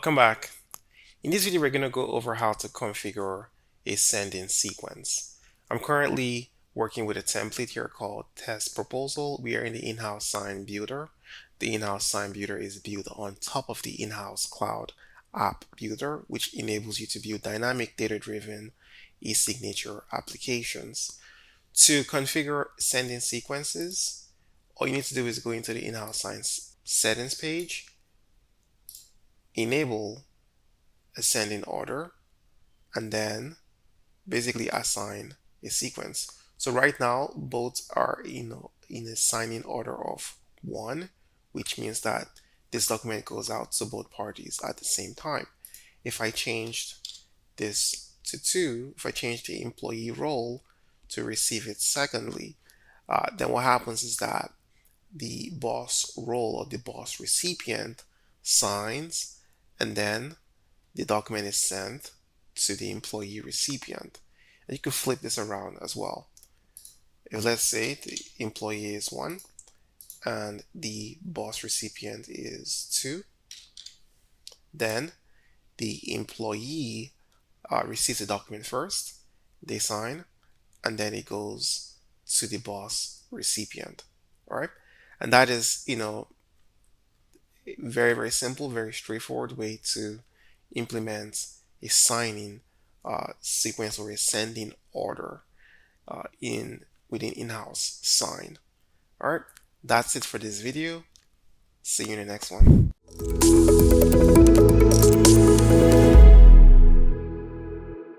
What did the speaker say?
Welcome back. In this video, we're going to go over how to configure a sending sequence. I'm currently working with a template here called test proposal. We are in the Inhouz sign builder. The Inhouz sign builder is built on top of the Inhouz Cloud app builder, which enables you to build dynamic data-driven e-signature applications. To configure sending sequences, all you need to do is go into the Inhouz sign settings page, enable ascending order, and then basically assign a sequence. So right now both are in a signing order of 1, which means that this document goes out to both parties at the same time. If I changed this to 2, if I change the employee role to receive it secondly, then what happens is that the boss role or the boss recipient signs, and then the document is sent to the employee recipient. And you could flip this around as well. If let's say the employee is 1 and the boss recipient is 2, then the employee receives the document first, they sign, and then it goes to the boss recipient. All right, and that is, very, very simple, very straightforward way to implement a signing sequence or a sending order within Inhouz sign. All right, that's it for this video. See you in the next one.